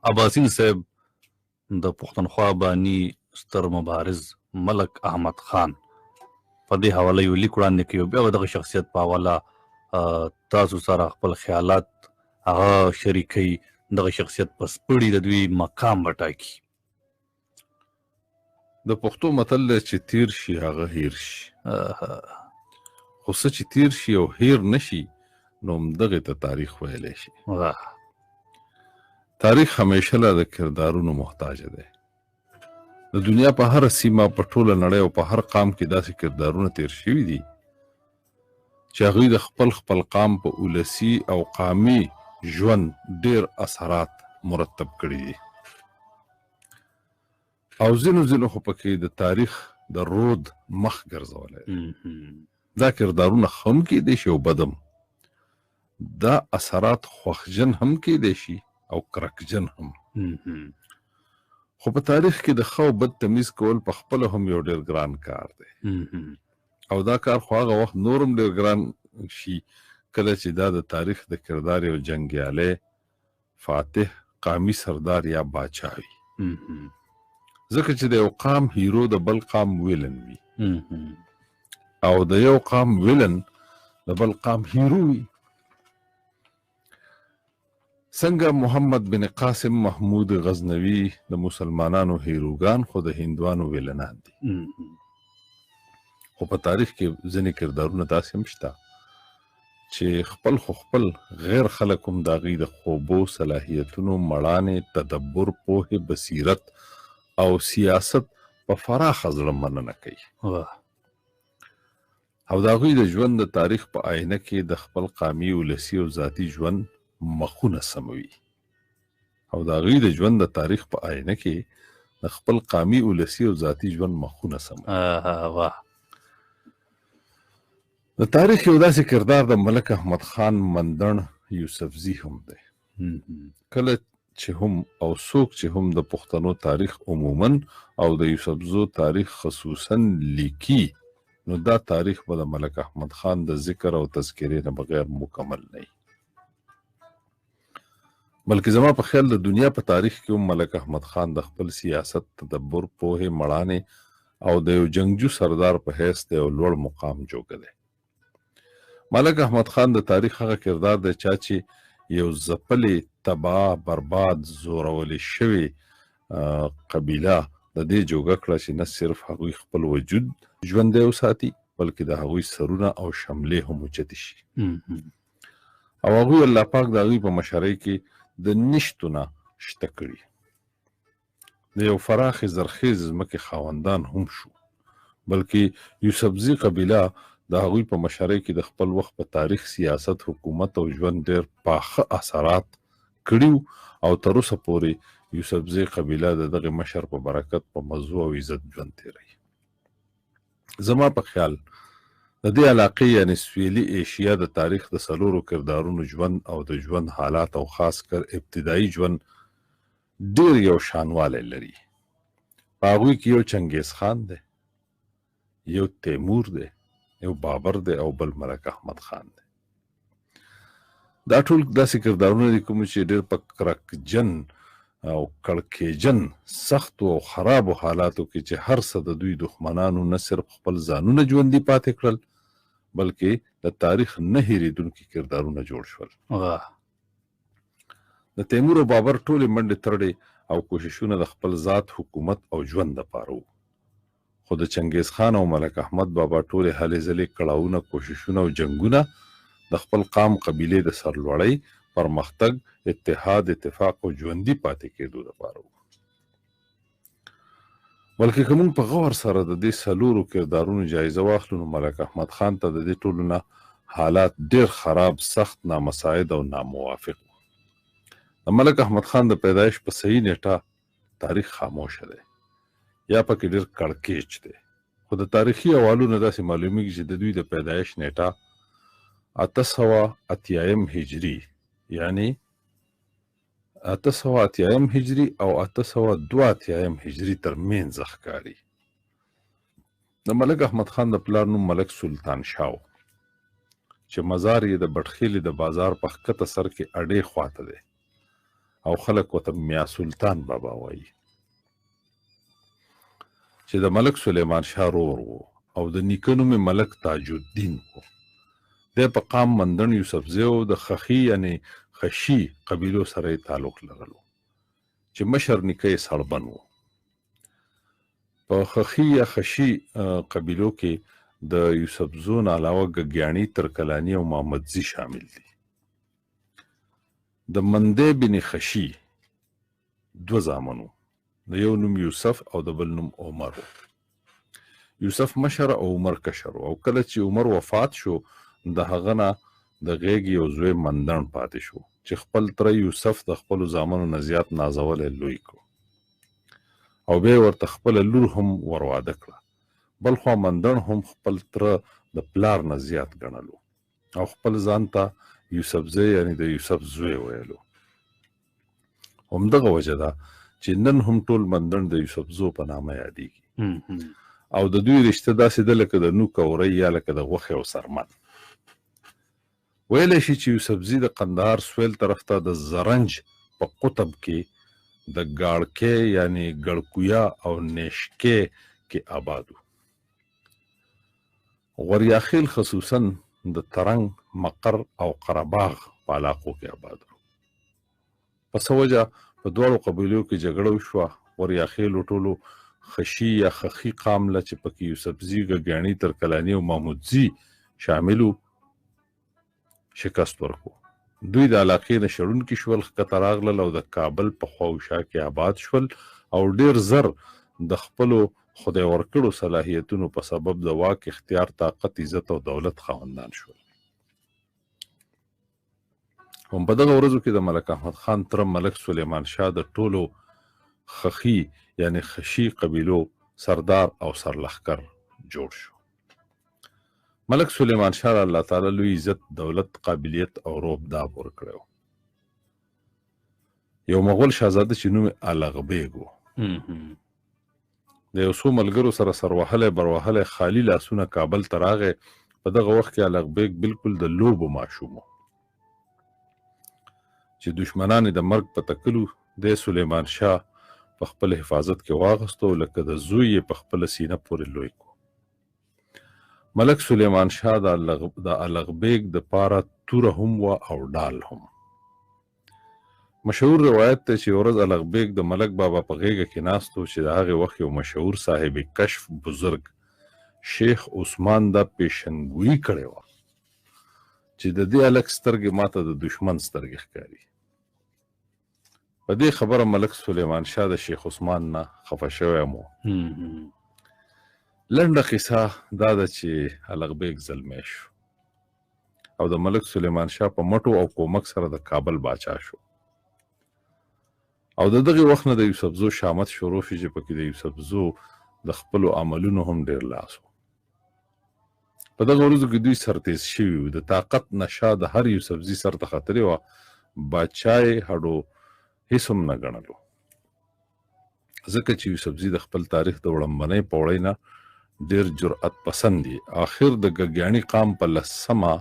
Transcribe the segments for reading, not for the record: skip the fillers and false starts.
عباسین صاحب د پښتونخوا بانی ستر مبارز ملک احمد خان په دې حواله یو لیک وړاندې کړی، بیا به دغه شخصیت په حواله تاسو سره خپل خیالات هغه شریکوي. دغه شخصیت په سپړي د دوی مقام به ټاکي. د پښتو متل دی چې تیر شي هغه هیر شي، خو څه چې تیر شي او هیر نشي نو همدغې ته تاریخ ویلی شي. تاریخ همیشه له د کردارونو محتاجه دی. د دنیا په هر سیمه، په ټوله نړۍ او په هر قام کې داسې کردارونه تیر شوي دي چې هغوی د خپل قام په ولسي او قامي ژوند ډیر اثرات مرتب کړي دي، او ځینو خو پکې د تاریخ د رود مخ ګرځولی. دا کردارونه هم کیدی شي او بدم. دا اثرات خوښجن هم کیدی شي او کرکجن هم. خو په تاریخ کې د ښه او بد تمیز کول په خپله هم یو ډیر ګران کار دی، او دا کار خو هغه وخت نورم ډیر ګران شي کله چې دا د تاریخ د کردار یو جنګیالی، فاتح، قامي سردار یا باچا وي. ځکه چې د یو قام هیرو د بل قام ویلن وي، او د یو قام ویلن د بل قام هیرو وي. څنګه محمد بن قاسم محمود غزنوي د مسلمانانو هیروګان خو د هندوانو ویلنان دي. خو په تاریخ کې ځینې کردارونه داسې هم شته چې خپل غیر خلک هم د هغوی د خوبو، صلاحیتونو، مړانې، تدبر، پوهې، بصیرت او سیاست په فراخه زړه مننه کوي، او د هغوی د ژوند د تاریخ په آینه کې د خپل قامي، ولسي او ذاتي ژوند مخونه سموي، او د هغوی د ژوند د تاریخ په آینه کې د خپل قامي، ولسي او ذاتي ژوند مخونه سموي. د تاریخ یو داسې کردار د ملک احمد خان مندړ یوسفزي هم دی. کله چې هم او څوک چې هم د پښتنو تاریخ عموما او د یوسفزو تاریخ خصوصا لیکي، نو دا تاریخ به د ملک احمد خان د ذکر او تذکرې نه بغیر مکمل نه وي. بلکې زما په خیال د دنیا په تاریخ کې هم ملک احمد خان د خپل سیاست، تدبر، پوهې، مړانې او د یو جنگجو سردار په حیث د یو لوړ مقام جوګه دی. ملک احمد خان د تاریخ هغه کردار دی چا چې یو ځپلې، تباه، برباد، زورولې شوې قبیله د دې جوګه کړه چې نه صرف هغوی خپل وجود ژوندی وساتي، بلکې د هغوی سرونه او شملې هم اوچتې شي، او هغوی الله پاک د هغوی په مشرۍ کې د نشتو نه شته کړي. د یو فراخې زرخیز ځمکې خاوندان هم شو، بلکې یوسفزي قبیله د هغوی په مشرۍ کې د خپل وخت په تاریخ، سیاست، حکومت او ژوند ډېر پاخه اثرات کړي، او تر اوسه پورې یوسفزي قبیله د دغه مشر په برکت په مزو او عزت ژوند تیروي. زما په خیال د دې علاقې یعنې سویلي ایشیا د تاریخ د څلورو کردارونو ژوند او د ژوند حالات او خاص کر ابتدایي ژوند ډېر یو شانوالی لري. په هغوی کې یو چنګیز خان دی، یو تیمور دی، یو بابر دی او بل ملک احمد خان دی. دا ټول داسې کردارونه دي کوم چې ډېر په کرکجن او کړکېجن سختو او خرابو حالاتو کې چې هر څه د دوی دښمنانو نه صرف خپل ځانونه ژوندي پاتې کړل، بلکې د تاریخ نه هېرېدونکي کردارونه جوړ شول. د تیمور او بابر ټولې منډې ترړې او کوششونه د خپل ذات، حکومت او ژوند دپاره وو، خو د چنګیز خان او ملک احمد بابا ټولې هلې ځلې، کړاوونه، کوششونه او جنګونه د خپل قام، قبیلې د سرلوړۍ، پرمختګ، اتحاد، اتفاق او ژوندي پاتې کېدو دپاره وو. بلکې که موږ په غور سره د دې څلورو کردارونو جایزه واخلو، نو ملک احمد خان ته د دې ټولو نه حالات ډېر خراب، سخت، نامساعد او ناموافق وو. د ملک احمد خان د پیدایش په صحیح نیټه تاریخ خاموشه دی، یا پکې ډېر کړکېچ دی، خو د تاریخي حوالو نه داسې معلومیږي چې د دوی د پیدایش نیټه 880 هجري، یعنی 880 هجري او 882 هجري ترمنځ ښکاري. د ملک احمد خان د پلار نوم ملک سلطان شاه و، چې مزار یې د بټخیلې د بازار په ښکته سر کې اډې خواته دی، او خلک ورته میا سلطان بابا وایي، چې د ملک سلیمان شاه رور و او د نیکه نوم یې ملک تاج الدین و. دی په قام مندن یوسفزی او د خخي یعنی خشي قبیلو سره یې تعلق لرلو چې مشر نیکه یې سړبن و. په خخي یا خشي قبیلو کې د یوسفزو نه علاوه ګګیاڼي، ترکلاني او محمدزي شامل دي. د مندې بن خشي دو زامنو، د یو نوم یوسف او د بل نوم عمر و. یوسف مشر او عمر کشر و، او کله چې عمر وفات شو د هغه نه د غیږ یو زوی مندن پاتې شو چې خپل تره یوسف د خپلو زامنو نه زیات نازولی لوی کړو او بیا ورته خپله لور هم ورواده کړه. بل خوا مندن هم خپل تره د پلار نه زیات ګڼلو او خپل ځان ته یوسفزی یعنی د یوسف زوی ویلو. همدغه وجه ده چې نن هم ټول مندن د یوسفزو په نامه یادېږي او د دوی رشته داسې ده لکه د نوک او ری یا لکه د غوښې او سرمن. ویلی شي چې یوسفزي د قندهار سویل طرف ته د زرنج په قطب کې د ګاړکې یعنی ګړکویا او نیشکې کې آباد و. غوریاخیل خصوصا د ترنګ، مقر او قرهباغ په علاقو کې آباد و. په څه وجه په دواړو قبیلو کې جګړه وشوه. غوریاخیلو ټولو خشي یا خخي قام له چې پکې یوسفزي، ګګیاڼي، ترکلاني او محمودزي شامل و شکست ورکو. دوی د علاقې نه شړونکي شول، ښکته راغلل او د کابل په خوا او شا کې آباد شول او ډیر زر د خپلو خدای ورکړو صلاحیتونو په سبب د واک، اختیار، طاقت، عزت او دولت خاوندان شول. هم په دغه ورځو کې د ملک احمد خان تره ملک سلیمان شاه د ټولو خخي یعنی خشي قبیلو سردار او سرلښکر جوړ شو. ملک سلیمان شاه الله تعالی لوی عزت، دولت، قابلیت او روب داب ورکړو. یو مغول شاهزاده چې نوم الغبیګ و، د یو څو ملګرو سره سروهلی بروهلی خالي لاسونه کابل ته راغی. په دغه وخت کې الغبیګ بالکل د لوبو ماشوم و چې دشمنان د مرګ په تکلو د سلیمان شاه په خپل حفاظت کې واغستو، لکه د زوی یې په خپل سینه پورې لوی کو. ملک سلیمان شاه د الغبیګ د پاره توره هم و او ډال هم. مشهور روایت ته چې ورځ الغبیګ د ملک بابا په غیږه کې ناستو چې د هغې وخت یو مشهور صاحب کشف بزرګ شیخ عثمان دا پیشنګویي کړې وه چې د دې هلک سترګې ماته د دشمن سترګې ښکاري. په دې خبره ملک سلیمان شاه د شیخ عثمان نه خفه شوی مو. لنډه قصه دا ده چې الغبیګ زلمی شو او د ملک سلیمان شاه په مټو او کومک سره د کابل باچا شو او د دغه وخت نه د یوسفزو شامت شروع شو چې پکې د یوسفزو د خپلو عملونو هم ډیر لاس و. په دغه ورځو کې دوی سرتیز شوي وو. د طاقت نشه د هر یوسفزي سر ته ختلې وه. باچا یې هډو هیڅ هم نه ګڼلو، ځکه چې یوسفزي د خپل تاریخ د وړاندې پوړۍ نه ډیر جرأت پسند دي. آخر د ګګیاڼي قام په لسمه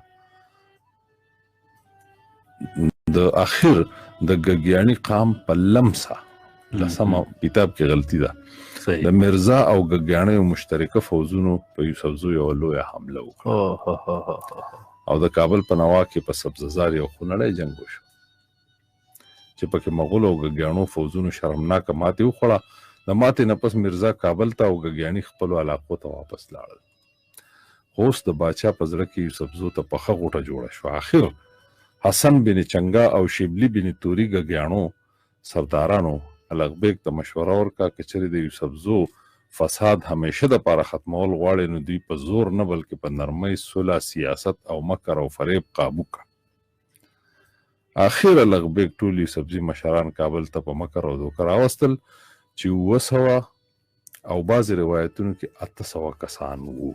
لسمه کتاب کې غلطي ده، د مرزا او ګګیاڼي مشترکه فوزونو په یوسفزو یو لویه حمله وکړه او د کابل په نوا کې په سبززار یو خونړی جنګ وشو چې پکې مغول او ګګیاڼو فوزونو شرمناکه ماتې وخوړه. د ماتې نه پس مرزا کابل ته او ګګیاڼي خپلو علاقو ته واپس لاړل. خو اوس د باچا په زړه کې یوسفزو ته پخه غوټه جوړه شوه. آخر حسن بن چنګا او شیبلي بن توري ګګیاڼو سردارانو الغبیګ ته مشوره ورکړه که چېرې د یوسفزو فساد همیشه دپاره ختمول غواړي نو دوی په زور نه بلکې په نرمۍ، صلح، سیاست او مکر او فریب قابو کړه. آخر الغبیګ ټول یوسفزي مشران کابل ته په مکر او دوکه راوستل چې 200 او بعضې روایتونو کې 800 کسان وو.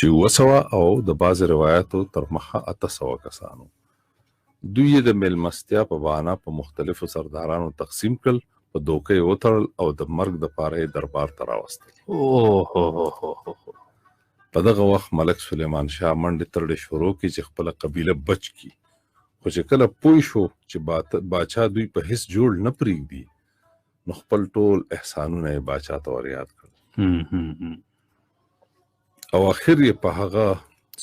چې 200 او د بعض روایتو تر مخه 800 کسانو. دوی یې د میلمستیا په بهانه په مختلفو سردارانو تقسیم کړل، په دوکه یې وتړل او د مرګ دپاره یې دربار ته راوستل. په دغه وخت ملک سلیمان شاه منډې ترډې شروع کړي چې خپله قبیله بچ کړي، خو چې کله پوه شو چې باچا دوی په هیڅ جوړ نه پرېږدي، نو خپل ټول احسانونه یې باچا ته ور یاد کړل او اخر یې په هغه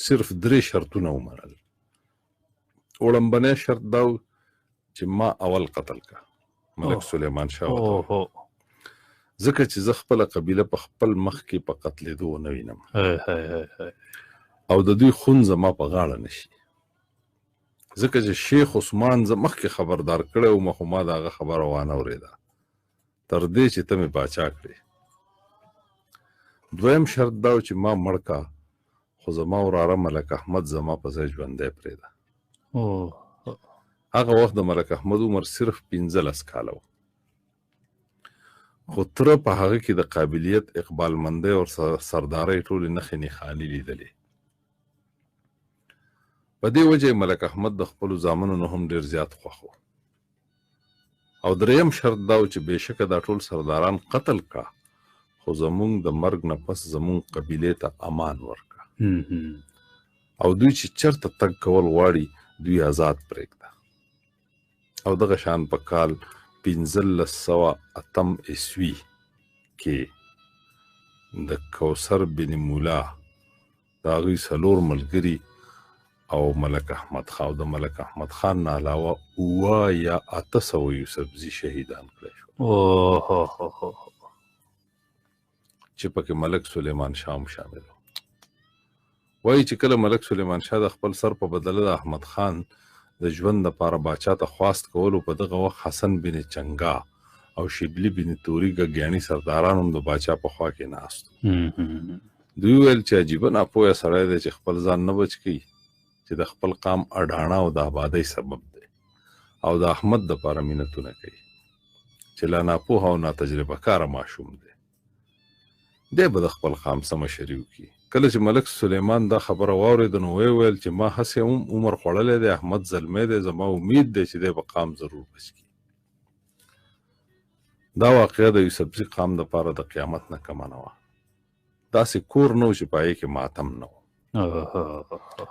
صرف 3 شرطونه ومنل. وړمبنی شرط دا چې ما اول قتل کا ملک سلیمان شاه ورته، ځکه چې زه خپله قبیله په خپل مخ کې په قتلېدو ونه وینم او د دوی خون زما په غاړه نشي، ځکه چې شیخ عثمان زه مخکې خبردار کړی وم، خو ما د هغه خبره وانه اورېده تر دې چې ته مې باچا کړې. دویم شرط دا چې ما مړ کا، خو زما وراره ملک احمد زما په ځای ژوندی پرېږده. هغه وخت د ملک احمد عمر صرف 15 کاله و، خو تره په هغه کې د قابلیت، اقبال مندۍ او سردارۍ ټولې نښې نښانې لیدلې. په دې وجه ملک احمد د خپلو زامنو نه هم ډېر زیات خوښ و. او دریم شرط دا و چې بېشکه دا ټول سرداران قتل کا، خو زمونږ د مرګ نه پس زمونږ قبیلې ته امان ورکړه او دوی چې چېرته تګ کول غواړي دوی آزاد پرېږده. او دغه شان په کال 1508 عیسوي کې د کوثر بن مولا د هغوی 4 ملګري او ملک احمد خان او د ملک احمد خان نه علاوه 7 یا 800 یوسفزي شهیدان کړی شو، چې پکې ملک سلیمان شاه هم شامل و. وایي چې کله ملک سلیمان شاه د خپل سر په بدله د احمد خان د ژوند دپاره باچا ته خواست کولو، په دغه وخت حسن بن چنګا او شبلی بن توري ګګیاني سرداران هم د باچا په خوا کې ناست وو. دوی ویل چې عجیبه ناپوهه سړی دی چې خپل ځان نه بچ کوي، چې د خپل قام اډاڼه او د آبادۍ سبب دی او د احمد دپاره مینتونه کوي، چې لا ناپوهه او ناتجربه کاره ماشوم دی، دی به د خپل قام څه مشري وکړي. کله چې ملک سلیمان دا خبره واورېده نو ویل چې ما هسې هم عمر خوړلی دی، احمد زلمی دی، زما امید دی چې دی به قام ضرور بچ کړي. دا واقعه د یوسفزي قام دپاره د قیامت نه کمه نه وه. داسې کور نه و چې په هغې کې ماتم نه و.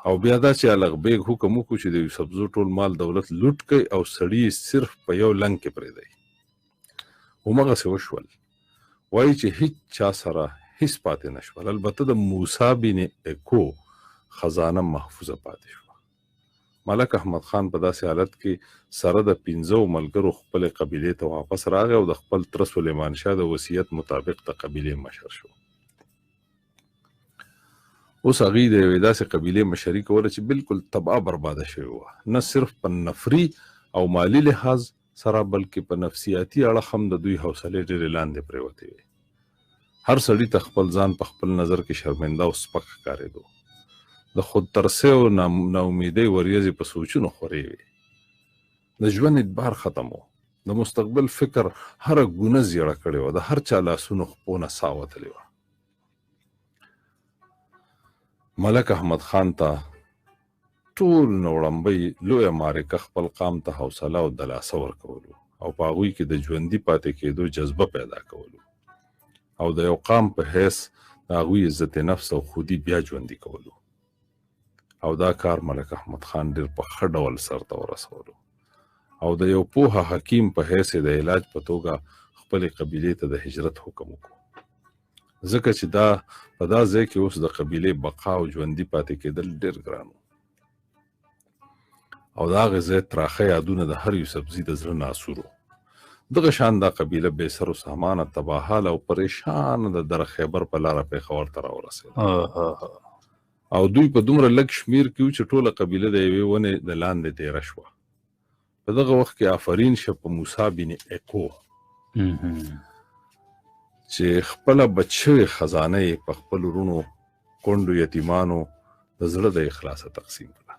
او بیا دا چې الغ بیګ حکم وکړو چې د یوسفزو ټول مال دولت لوټ کړي او سړي صرف په یو لنګ کې پرېږدئ. همغسې وشول. وایي چې هیڅ چا سره هیڅ پاتې نشول، البته د موسی بن اکو خزانه محفوظه پاتې شوه. ملک احمد خان په داسې حالت کې سره د 15 ملګرو خپلې قبیلې ته واپس راغی او د خپل تره سلیمان شاه د وصیت مطابق د قبیلې مشر شو. اوس هغوی د یوې داسې قبیلې مشري کوله چې بالکل تباه برباده شوې وه، نه صرف په نفري او مالي لحاظ سره بلکې په نفسیاتي اړخ هم د دوی حوصلې ډېرې لاندې پرېوتې وې. هر سړي ته خپل ځان په خپل نظر کې شرمنده او سپک ښکارېدو. د خودترسۍ او ناامیدۍ وریځې په سوچونو خورې وې. د ژوند اعتبار ختم و. د مستقبل فکر هره ګونه زیړه کړې وه. د هر چا لاسونو خپو نه ساه وتلې وه. ملک احمد خان ته ټول نه وړاندې لویه معرکه خپل قام ته حوصله او دلاسه ورکولو او په هغوی کې د ژوندي پاتې کېدو جذبه پیدا کولو او د یو قام په حیث د هغوی عزت نفس او خودي بیا ژوندي کولو. او دا کار ملک احمد خان ډېر په ښه ډول سرته ورسولو او د یو پوهه حکیم په حیث د علاج په توګه خپلې قبیلې ته د هجرت حکم وکړو، ځکه چې دا په دا ځای کې اوس د قبیلې بقا او ژوندي پاتې کېدل ډېر ګران وو. او د هغې ځای تراخه یادونه د هر یوسفزي د زړه ناسور وو. دغه شان دا قبیله بې سر و سامانه، تباهاله او پریشانه د دره خیبر په لاره پېښور ته راورسېده. او دوی په دومره لږ شمیر کې وو چې ټوله قبیله د یوې ونې د لاندې تېره شوه. په دغه وخت کې آفرین شه په موسی بن اکو چې خپله بچ شوې خزانه یې په خپلو وروڼو کونډو یتیمانو د زړه د اخلاصه تقسیم کړه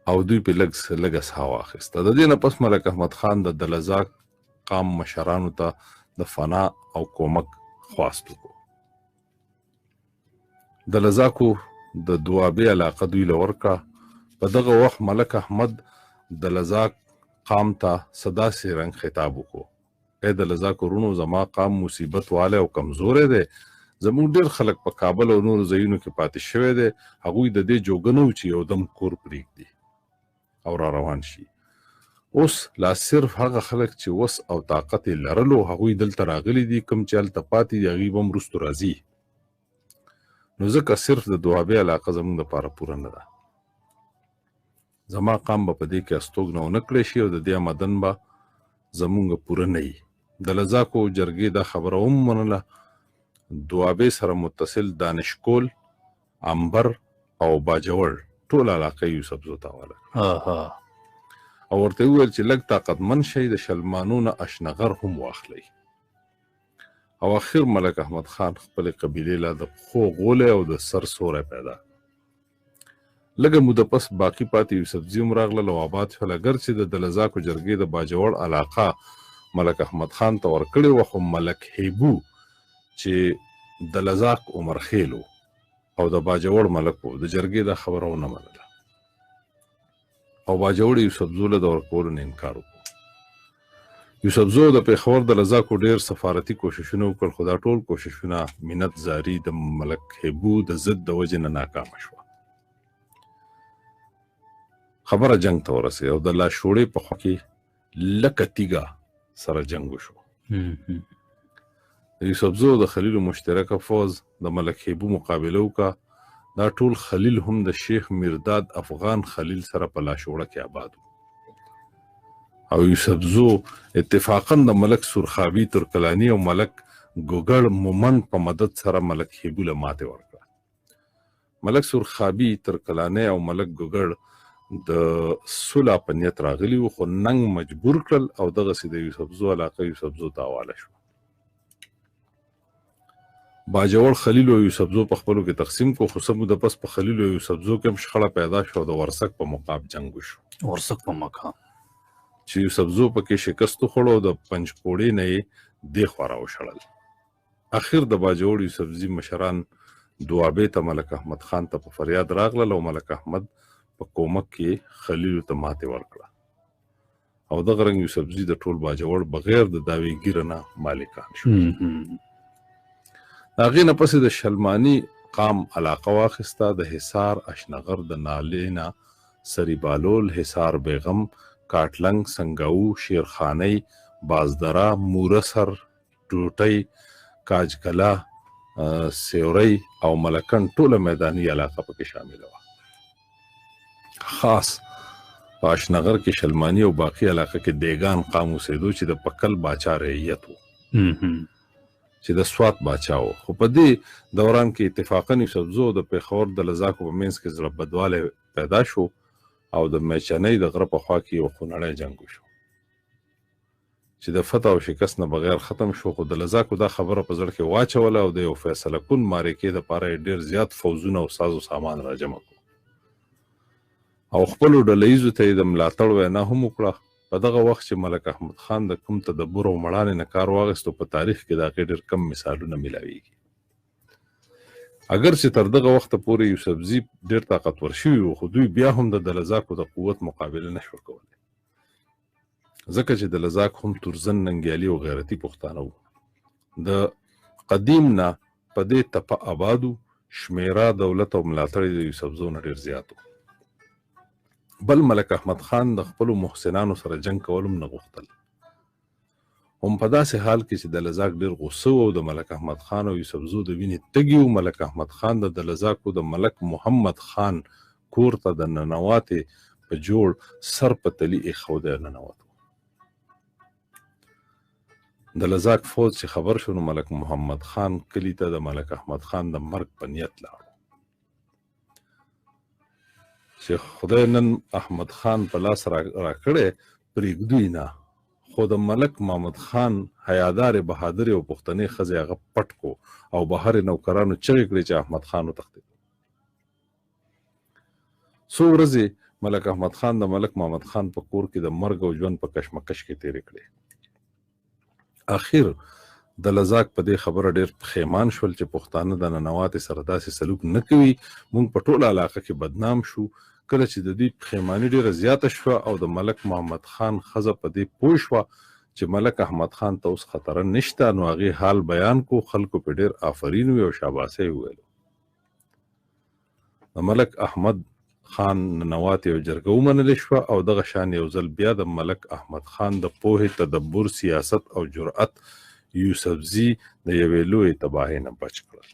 او دوی په لږه ساه واخیسته. د دې نه پس ملک احمد خان د دلزاک قام مشرانو ته د فنا او کومک خواست وکړو. د لزاکو د دوابې علاقه دوی له ورکړه. په دغه وخت ملک احمد د لزاک قام ته صداسې رنګ خطاب وکړو: ای د لزاکو رونو، زما قام مصیبت والی او کمزوری دی. زموږ ډېر خلک په کابل او نورو ځایونو کې پاتې شوی دی. هغوی د دې جوګه نه وو چې یو دم کور پرېږدي او را روان شي. اوس لا صرف هغه خلک چې وس او طاقت یې لرلو هغوی دلته راغلي دي، کوم چې هلته پاتې دي هغوی به هم وروستو راځي. نو ځکه صرف د دوابې علاقه زموږ دپاره پوره نه ده. زما قام به په دې کې استوګنه ونه کړی شي او د دې آمدن به زموږ پوره نه وي. د لزاکو جرګې دا خبره هم منله. دوابې سره متصل دانشکول، عنبر او باجوړ ټول علاقه یوسفزو ته حواله او ورته وویل چې لږ طاقتمن شئ، د شلمانو نه اشنغر هم واخلئ. او اخر ملک احمد خان خپلې قبیلې لا د پښو غولی او د سر سوری پیدا. لږه موده پس باقي پاتې یوسفزي هم راغلل او آباد شول. اګر چې د لزاکو جرګې د باجوړ علاقه ملک احمد خان ته ورکړې وه، خو ملک هیبو چې د لزاک عمرخیل او د باجوړ ملک و، د جرګې دا خبره ونه منله او باجوړ یوسفزو له د ورکولو نه انکار وکړو. یوسفزو د پېښور د لزاکو ډېر سفارتي کوششونه وکړل، خو دا ټول کوششونه منت زاري د ملک هیبو د ضد د وجې نه ناکامه شوه. خبره جنگ ته ورسېده او د لاشوړې په خوا کې لکه تیږه سره جنګ وشو. د یوسفزو د خلیلو مشترکه فوز د ملک هیبو مقابله وکړه. دا ټول خلیل هم د شیخ میرداد افغان خلیل سره په لاشوړه کې آباد و او یوسفزو اتفاقا د ملک سورخابي ترکلاني او ملک ګوګړ مومند په مدد سره ملک هیبو له ماتې ورکړه. ملک سورخابي ترکلاني او ملک ګوګړ د صلح په نیت راغلي وو، خو ننګ مجبور کړل او دغسې د یوسفزو علاقه یوسفزو ته حواله شوه. باجوړ خلیل او یوسفزو په خپلو کې تقسیم کو، خو څه موده پس په خلیل او یوسفزو کې هم شخړه پیدا شوه او د ورسک په مقام جنګ وشو. ورسک په مقام چې یوسفزو پکې شکست وخوړ او د پنجپوړې نه یې دې خوا راوشړل. اخر د باجوړ یوسفزي مشران دوابې ته ملک احمد خان ته په فریاد راغلل او ملک احمد په کومک کې خلیلو ته ماتې ورکړه او دغه رنګ یوسفزي د ټول باجوړ بغیر د داویګیره نه مالکان شو. د هغې نه پسې د شلماني قام علاقه واخیسته. د حصار، اشنغر، د نالې نه سریبالول، حصار بیغم، کاټلنګ، سنګاو، شیرخانۍ، بازدره، مورسر، ټوټۍ، کاجکلا، سیورۍ او ملکن ټوله میداني علاقه پکې شامله وه. خاص په اشنغر کې شلماني او باقي علاقه کې دیګان قام اوسېدو چې د پکل باچا رعیت و چې د سوات باچا و. خو په دې دوران کې اتفاقا یوسفزو د پېښور د لزاکو په منځ کې زړه بدوالی پیدا شو او د میچنۍ د غره په خوا کې یو خونړی جنګ وشو چې د فتح او شکست نه بغیر ختم شو. خو د لزاکو دا خبره په زړه کې واچوله او د یو فیصله کن معرکې دپاره یې ډېر زیات فوزونه او ساز و سامان راجمع کړو او خپلو ډله ییزو ته یې د ملاتړ وینا هم وکړه. په دغه وخت چې ملک احمد خان د کوم تدبر او مړانې نه کار واخیستو، په تاریخ کې د هغې ډېر کم مثالونه میلاویږي. اگر چې تر دغه وخته پورې یوسفزي ډېر طاقتور شوي وو، خو دوی بیا هم د لزاکو د قوت مقابله نه شوه کولی، ځکه چې د لزاک هم تورزن، ننګیالي او غیرتي پښتانه وو. د قدیم نه په دې تپه آبادو، شمیره، دولت او ملاتړ د یوسفزو نه ډېر زیات و. بل ملک احمد خان د خپلو محسنانو سره جنګ کول هم نه غوښتل. هم په داسې حال کې چې د لزاک ډېر غوسه و او د ملک احمد خان او یوسفزو د وینې تږي و، ملک احمد خان د لزاکو د ملک محمد خان کور ته د ننواتې په جوړ سر په تلي ایښودی ننوت. د لزاک فوج چې خبر شو، نو ملک محمد خان کلي ته د ملک احمد خان د مرګ په نیت لاړو چې خدای نن احمد خان په لاس راکړی پرېږدوی نه. خو د ملک محمد خان حیادارې بهادرې او پښتنې ښځې هغه پټ کو او بهر نوکرانو چغې کړې چې احمد خان وتښتېد. څو ورځې ملک احمد خان د ملک محمد خان په کور کې د مرګ او ژوند په کشمکش کې تېرې کړې. اخر د لزاک په دې خبره ډېر پښیمان شول چې پښتانه د ننواتې سره داسې سلوک نه کوي. موږ په ټوله علاقه کې بدنام شو. کله چې د دې پښیماني ډېره زیاته شوه او د ملک محمد خان ښځه په دې پوه شوه چې ملک احمد خان ته اوس خطره نشته، نو هغې حال بیان کو. خلکو په ډېر آفرین وی او شاباسۍ وویلو. د ملک احمد خان ننواتې او جرګه ومنلې شوه او دغه شان یو ځل بیا د ملک احمد خان د پوهې، تدبر، سیاست او جرأت یوسفزي د یوې لویې تباهۍ نه بچ کړل.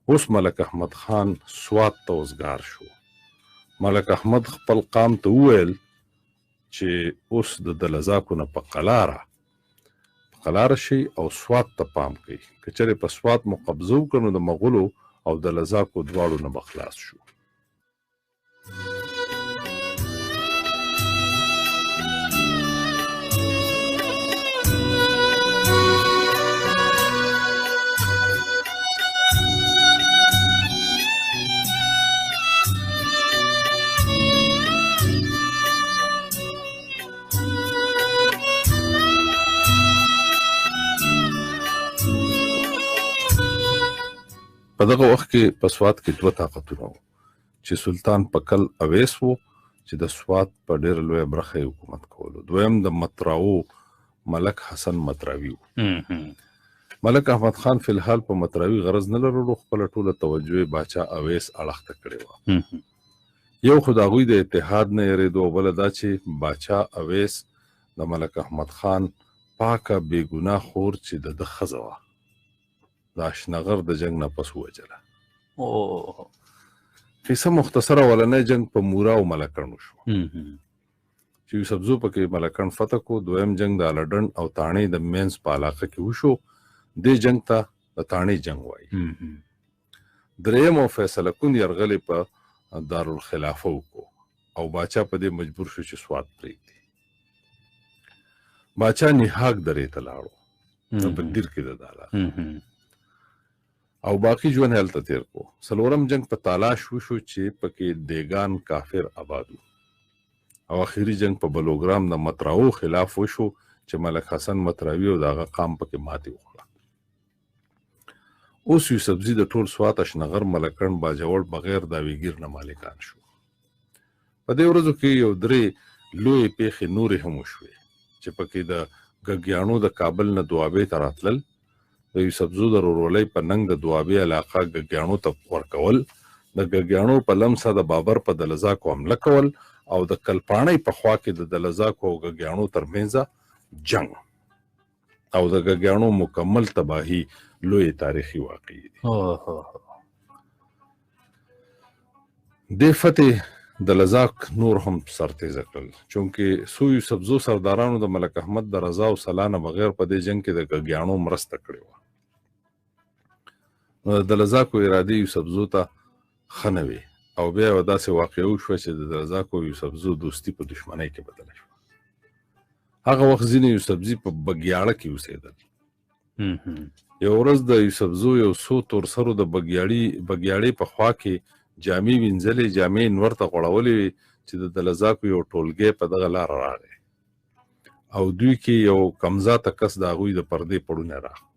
اوس ملک احمد خان سوات ته وزګار شو. ملک احمد خپل قام ته وویل چې اوس د لزاکو نه په قلاره شي او سوات ته پام کوي. که چېرې په سوات مو قبضه وکړو نو د مغولو او د لزاکو دواړو نه به خلاص شو. په دغه وخت کې په سوات کې دوه طاقتونه وو، چې سلطان پکل اویس وو چې د سوات په ډېره لویه برخه یې حکومت کولو. دویم د مطراو ملک حسن مطراوي وو. ملک احمد خان فی الحال په مطراوي غرض نه لرلو، خپله ټوله توجه یې باچا اویس اړخ ته کړې وه. یو خو د هغوی د اتحاد نه یېرېدو او بله دا چې باچا اویس د ملک احمد خان پاکه بېګناه خور چې د ده ښځه وه د اشنغر د جنگ نه پس ووجله. قصه مختصره، ولنی جنگ په مورا او ملکڼو شو چې یوسفزو پکې ملکڼ فتح کو. دویم جنگ د الډن او تاڼې د مینس په علاقه کې وشو. دې جنگ ته د تاڼې جنگ وایي. دریم او فیصله کن یرغلې په دارالخلافه وکړو او باچا په دې مجبور شو چې سوات پرېږدي. باچا نیهاک درې ته لاړو په دیر کې د دالا او باقی ژوند هلته تیر کو. څلورم جنگ په تالاش وشو چې پکې دیگان کافر آبادو او اخیری جنگ په بلوګرام د مطراو خلاف وشو چې ملک حسن مطراوي او دغه قام پکې ماتې وخوړه. اوس یوسفزي د ټول سوات اشنغر ملکڼ باجوړ بغیر داویګیر نه مالکان شو. په دې ورځو کې یو درې لوی پیښې نورې هم وشوې چې پکې د ګګیانو د کابل نه دوابې ته راتلل، د یوسفزو د رورولۍ په ننګ د دوابې علاقه ګګیانو ته ورکول، د ګګیانو په لمسه د بابر په دلزاکو حمله کول او د کلپاڼۍ په خوا کې د دلزاکو او ګګیانو ترمنځ جنگ او د ګګیانو مکمل تباهي لوی تاریخي واقعي دي. دې فتح د لزاک نور هم سرتیزه کړل، چونکې څو یوسفزو سردارانو د ملک احمد د رضا او صلاح نه بغیر په دې جنگ کې د ګګیانو مرسته کړې وه. نو د لزاکو ارادې یوسفزو ته ښه نه وې او بیا یوه داسې واقعه وشوه چې د لزاکو او یوسفزو دوستي په دښمنۍ کې بدله شوه. هغه وخت ځینې یوسفزي په بګیاړه کې اوسېدل. یو ورځ د یوسفزو یو څو تورسرو د بګیاړې په خوا کې جامې وینځلې، جامې نور ته غوړولې وې چې د لزاکو یو ټولګی په دغه لاره راغی او دوی کې یو کمزاته کس د هغوی د پردې پړونه راغی.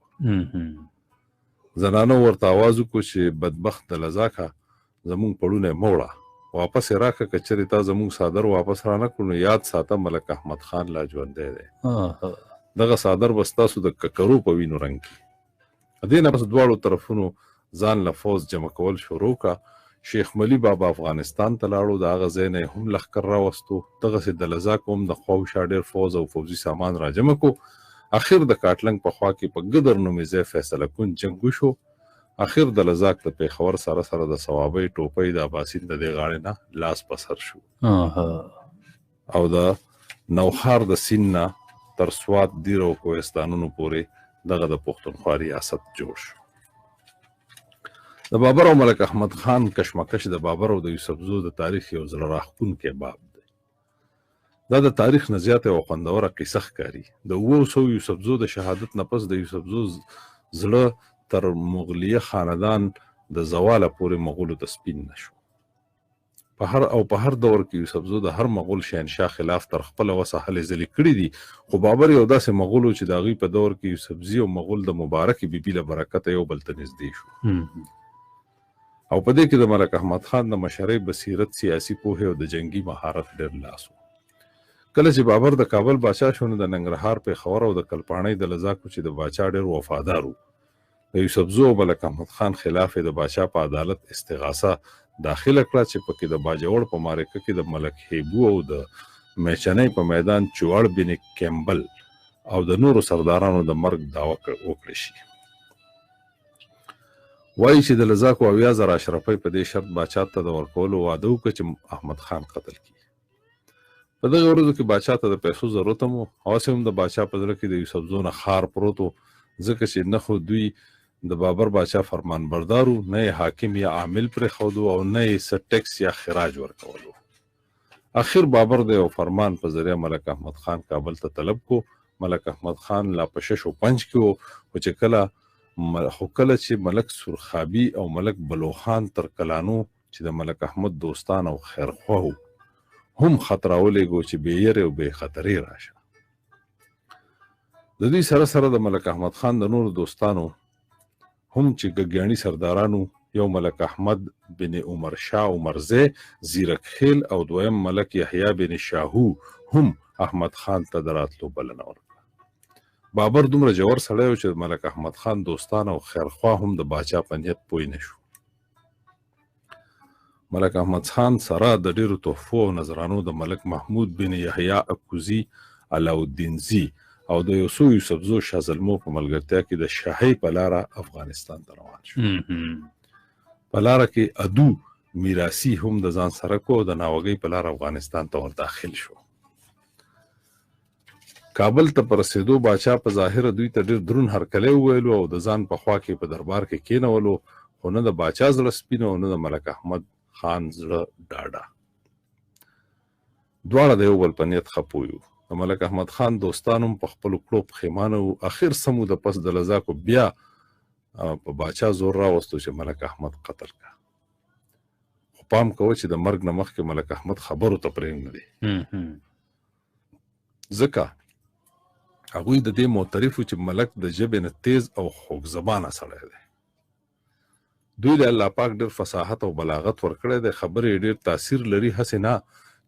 زنانو ورته آواز وکړو چې بدبخت د لزاکه زمونږ پړونه مه وړه، واپس یې راکړه، که چېرې تا زمونږ څادر واپس را نه کړو نو یاد ساته ملک احمد خان لا ژوندی دی. دغه څادر به ستاسو د ککرو په وینو رنګ کړي. دې نه پس دواړو طرفونو ځان له فوز جمع کول شروع کړه. شیخ ملي بابا افغانستان ته لاړو، د هغه ځای نه هم لښکر راوستو. دغسې د لزاکو هم د خوا و شا ډېر فوز او فوزي سامان را جمع کو. اخر د کاټلنګ په خوا کې په ګدر نومې ځای فیصله کن جنګ وشو. اخر د لزاک د پېښور سره سره د صوابۍ ټوپۍ د اباسین د دې غاړې نه لاس په سر شو او د نوخار د سیند نه تر سوات دیر او کوهستانونو پورې دغه د پښتونخوا ریاست جوړ شو. د بابر او ملک احمد خان کشمکش د بابر او د یوسفزو د تاریخ یو زړه راښکونکی باب دی. دا د تاریخ نه زیاته یوه خوندوره قصه ښکاري. د 900 یوسفزو د شهادت نه پس د یوسفزو زړه تر مغلیه خاندان د زواله پورې مغولو ته سپین نشو. په هر دور کې یوسفزو د هر مغول شهنشاه خلاف تر خپل وسه هلې ځلې کړي دي، خو بابر یو داسې مغول و چې د هغوی په دور کې یوسفزي او مغول د مبارکې بیبي له برکته یو بل ته نږدې شو. او په دې کې د ملک احمد خان د مشرۍ بصیرت، سیاسي پوهې او د جنگي مهارت ډېر لاس و. کله چې بابر د کابل باچا شو نو د ننګرهار، پېښور او د کلپاڼۍ د لذاکو چې د باچا ډېر وفادار و، د یوسفزو او ملک احمد خان خلاف د باچا په عدالت استغاثه داخله کړه چې پکې د باجوړ په معرکه کې د ملک هیبو او د میچنۍ په میدان چوړ بن کیمبل او د نورو سردارانو د مرګ دعوه وکړي شي. وایي چې د لذاکو 80,000 اشرفۍ په دې شرط باچا ته د ورکولو واده وکړه چې احمد خان قتل کړي. په دغه ورځو کې باچا ته د پیسو ضرورت هم و، هغسې هم د باچا په زړه کې د یوسفزو نه خار پروت و، ځکه چې نه خو دوی د بابر باچا فرمان بردارو، نه یې حاکم یا عامل پرېښودو او نه یې څه ټیکس یا خراج ورکولو. اخر بابر د یو فرمان په ذریعه ملک احمد خان کابل ته طلب کو. ملک احمد خان لا په 6 و 5 کې و، خو کله چې ملک سرخابي او ملک بلوخان تر کلانو چې د ملک احمد دوستان او خیرخوا وو هم خط راولېږو چې بې یرې او بې خطرې راشه. د دوی سره سره د ملک احمد خان د نورو دوستانو هم چې ګګیاڼي سردارانو، یو ملک احمد بن عمر شاه عمرزی زیرک خیل او دویم ملک یحیی بن شاهو هم احمد خان ته د راتلو بلنه ورکړه. بابر دومره جوور سړی و چې ملک احمد خان دوستان او خیرخوا هم د باچا په نیت پوه نه شو. ملک احمد خان سره د ډیرو تحفو او نظرانو د ملک محمود بن یحیی اکوزي، علاءالدینزي او د یو یوسفزو شاه زلمو په ملګرتیا کې د شاهۍ په لاره افغانستان ته روان شو. په لاره کې ادو میراثي هم د ځان سره کو او د ناوګۍ په لاره افغانستان ته ور داخل شو. کابل ته پر رسېدو باچا په ظاهره دوی ته ډېر دروند هرکلی وویلو او د ځان په خوا کې په دربار کې کېنولو، خو نه د باچا زړه سپین او نه د ملک احمد خان زړه ډاډه. دواړه د یو بل په نیت ښه پوه وو. د ملک احمد خان دوستان هم په خپلو کړو پښیمانه وو. اخر سمو د پس د لذاکو بیا په باچا زور راوستو چې ملک احمد قتل کړه. خو پام کوه چې د مرګ نه مخکې ملک احمد خبرو ته پرېږدي، ځکه هغوی د دې معترف وو چې ملک د ژبې نه تیز او خوږ زبانه سړی دی. دوی له الله پاک ډېر فصاحت او بلاغت ورکړی دی. خبرې یې ډېر تاثیر لري، هسې نه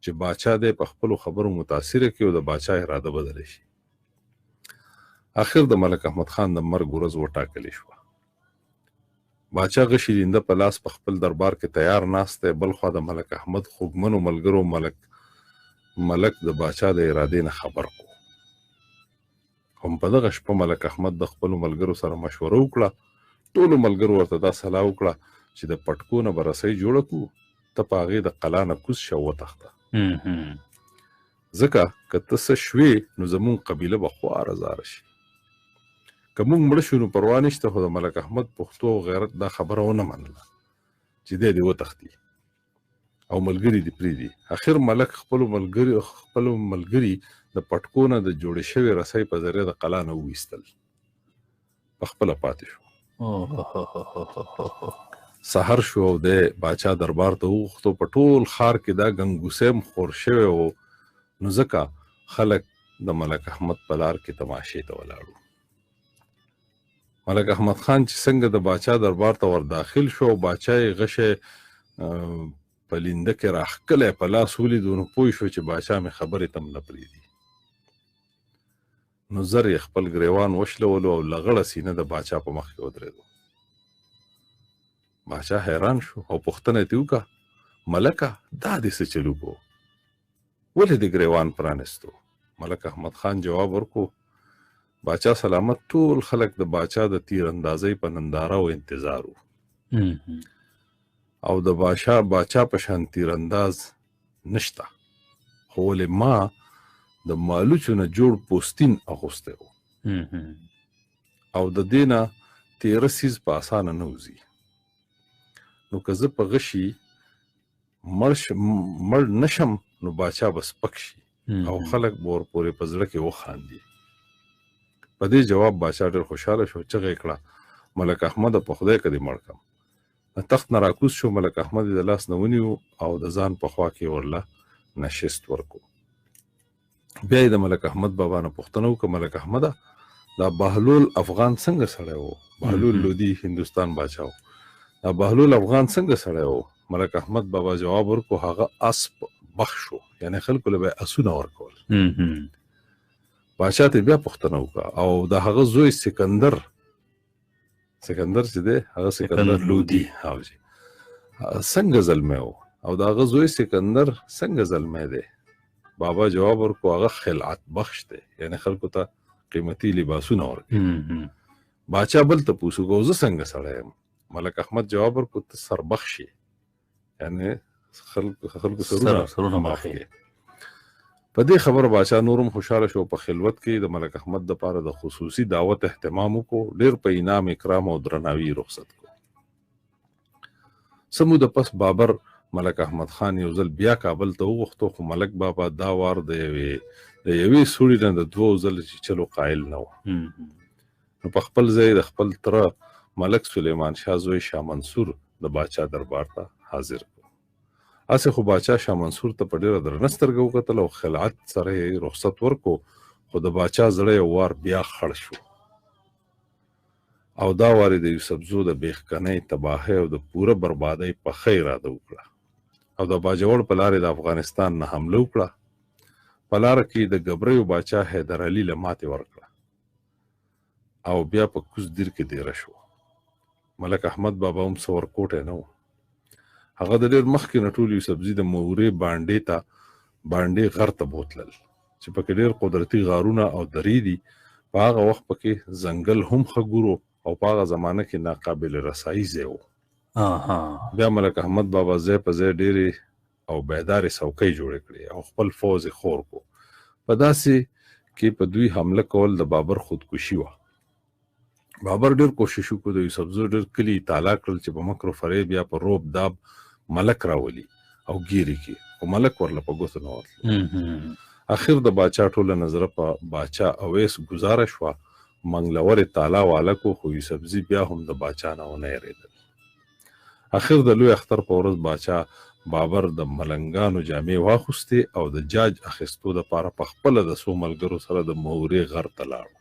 چې باچا دی په خپلو خبرو متاثره کړي او د باچا اراده بدله شي. اخر د ملک احمد خان د مرګ ورځ وټاکلې شوه. باچا غشي لینده په لاس په خپل دربار کې تیار ناست دی. بل خوا د ملک احمد خوږمنو ملګرو ملک د باچا د ارادې نه خبر کو. هم په دغه شپه ملک احمد د خپلو ملګرو سره مشوره وکړه. ټولو ملګرو ورته دا صلاح وکړه چې د پټکو نه به رسۍ جوړه کړو، ته په هغې د قلا نه کوز شه وتښته، ځکه که ته څه شوې نو زمونږ قبیله به خواره زاره شي. که موږ مړه شو نو پروا نشته، خو د ملک احمد پښتو او غیرت دا خبره ونه منله چې دی دې وتښتي او ملګري دې پرېږدي. اخر ملک خپلو ملګري د پټکو نه د جوړې شوې رسۍ په ذریعه د قلا نه وویستل، په خپله پاتې شو. سحر شو او د باچا دربار ته وغوښتو. په ټول ښار کې دا ګنګوسیم خور شوی و، نو ځکه خلک د ملک احمد په لار کې تماشې ته ولاړو. ملک احمد خان چې څنګه د باچا دربار ته ور داخل شو، باچا یې غشی په لینده کې راښکلی په لاس ولیدو، نو پوه شو چې باچا مې خبرې ته نه پرېږدي. نو زر یې خپل ګریوان وشلولو او لغړه سینه د باچا په مخ کې ودرېدو. باچا حیران شو او پوښتنه یې ترې وکړه، ملکه دا دې څه چلو کو، ولې دې ګریوان پرانستو؟ ملک احمد خان جواب ورکو، باچا سلامت، ټول خلک د باچا د تیر اندازۍ په ننداره او انتظار وو او د باچا په شان تیر انداز نشته، خو ولې ما د مالوچو نه جوړ پوستین اغوستی و او د دې نه تیره سیز په اسانه نه وځي. نو که زه په غشي مړ نشم نو باچا به سپک شي او خلک به ورپورې په زړه کې وخاندي. په دې جواب باچا ډېر خوشحاله شو، چغې کړه، ملک احمده په خدای که دې مړ کړم، تخت نه راکوز شو، ملک احمد د لاس نه ونیو او د ځان په خوا کې ورله نشست ورکو. بیا یې د ملک احمد بابا نه پوښتنه وکړه، ملک احمده دا بهلول افغان څنګه سړی و؟ بهلول لودي هندوستان باچا و. دا بهلول افغان څنګه سړی و؟ ملک احمد بابا جواب ورکو، هغه اسب بخښ شو، یعنی خلکو له به اسونه ورکول. باچا ته بیا پوښتنه وکړه او د هغه زوی سکندر چې دی هغه سکندر لودي حاجي څنګه زلمی و او د هغه زوی سکندر څنګه زلمی دی؟ بابا جواب ورکو، هغه خلعت بخش دی، یعنی خلکو ته قیمتي لباسونه ورکوي. باچا بل تپوس وکړو، زه څنګه سړی یم؟ ملک احمد جواب ورکو، ته سربخش یې، یعنی خلکو سرونه ماخي. په دې خبر باچا نورم خوشاله شو. په خلوت کې د ملک احمد دپاره د خصوصي دعوت اهتمام وکړو، ډېر په انعام اکرام او درناوي رخصت کړو. څه موده پس بابر ملک احمد خان یو ځل بیا کابل ته وغوښتو، خو ملک بابا دا وار د یوې سوړي نه د دوو ځله چلو قایل نه و. نو په خپل ځای د خپل تره ملک سلیمان شاه زوی شاه منصور د باچا دربار ته حاضر کړو. هسې خو باچا شاه منصور ته په ډېره درنه سترګه وکتل او خلعت سره یې رخصت ورکو، خو د باچا زړه یو وار بیا خړ شو او دا وار د یوسفزو د بیخکنۍ تباهۍ او د پوره بربادۍ په ښه اراده وکړه او د باجوړ په لارې د افغانستان نه حمله وکړه. په لاره کې د ګبریو باچا حیدر علي له ماتې ورکړه او بیا په کوز دیر کې دیره شو. ملک احمد بابا هم څه ورکوټی نه و. هغه د ډېر مخکې نه ټول یوسفزي د مورې بانډې غر ته بوتلل چې پکې ډېر قدرتي غارونه او درې دي. په هغه وخت پکې ځنګل هم ښه ګورو او په هغه زمانه کې ناقابل رسایي ځای و. بیا ملک احمد بابا ځای په ځای ډېرې او بیدارې څوکۍ جوړې کړې او خپل فوز یې خور کو. په داسې کې په دوی حمله کول د بابر خودکشي وه. بابر ډېر کوشش وکړو د یوسفزو ډېر کلي تالا کړل چې په مکر و فریب یا په روب داب ملک راولي او ګیرې کې، خو ملک ورله په ګوتو نه ورتلو. اخر د باچا ټوله نظره په باچا اویس ګزاره شوه، منګلورې تالا واله کو، خو یوسفزي بیا هم د باچا نه ونه یېرېدل. اخر د لوی اختر په ورځ باچا بابر د ملنګانو جامې واخیستې او د جاج اخیستو دپاره په خپله د څو ملګرو سره د مورې غر ته لاړو.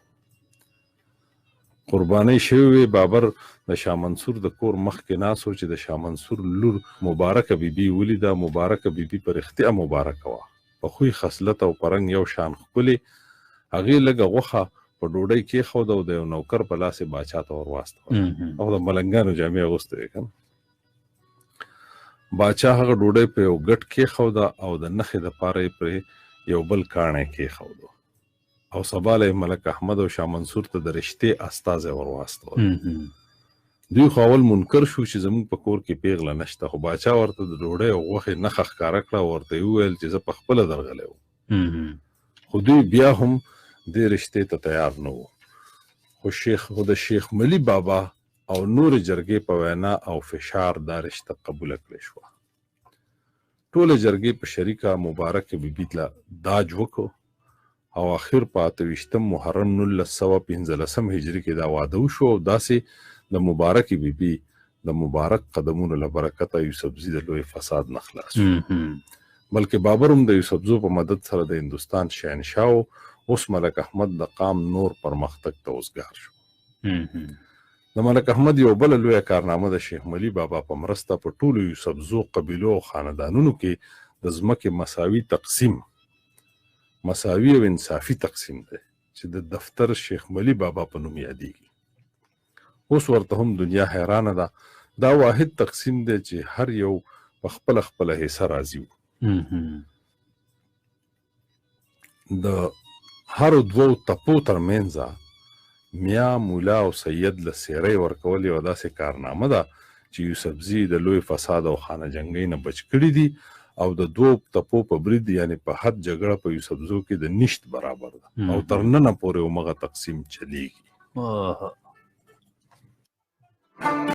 قربانۍ شوې وې. بابر د شاه منصور د کور مخکې ناست و چې د شاه منصور لور مبارکه بیبي ولیده. مبارکه بیبي په رښتیا مبارکه وه، په خوی خصلت او په رنګ یو شان ښکلې. هغې لږه غوښه په ډوډۍ کېښوده او د یو نوکر په لاس یې باچا ته ور واستوله او د ملنګانو جامې اغوستې وې که نه. باچا هغه ډوډۍ په یو ګټ کېښوده او د نښې دپاره یې پرې یو بل کاڼی کېښوده او سبا له ملک احمد او شاه منصور ته د رشتې استازی ور واستول. دوی خو اول منکر شو چې زموږ په کور کې پیغله نشته، خو باچا ورته د ډوډۍ او غوښې نښه ښکاره کړه او ورته یې وویل چې زه په خپله درغلی وم. خو دوی بیا هم دې رشتې ته تیار نه وو. خو د شیخ ملي بابا او نورې جرګې په وینا او فشار دا رشته قبوله کړې شوه. ټوله جرګې په شریکه مبارکه بیبي ته داج وکړو او اخر په 28 محرم 1915 هجري کې دا واده وشو او داسې د مبارکې بیبي د مبارک قدمونو له برکته یوسفزي د لوی فساد نه خلاص شو. بلکې بابر هم د یوسفزو په مدد سره د هندوستان شهنشاه و. اوس ملک احمد د قام نور پرمختګ ته اوزګار شو. د ملک احمد یو بله لویه کارنامه د شیخ ملي بابا په مرسته په ټولو یوسفزو قبیلو او خاندانونو کې د ځمکې مساوي او انصافي تقسیم دی چې د دفتر شیخ ملي بابا په نوم یادیږي. اوس ورته هم دنیا حیرانه ده. دا واحد تقسیم دی چې هر یو په خپله حصه راضي و. د هرو دوو تپو ترمنځ میا مولا او سید له سیرۍ ورکول یوه داسې کارنامه ده چې یوسفزي د لوی فساد او خانه جنګۍ نه بچ کړي دي او د دوو تپو په برید یعنی په حد جګړه په یوسفزو کې د نشت برابر ده او تر ننه پورې همغه تقسیم چلیږي.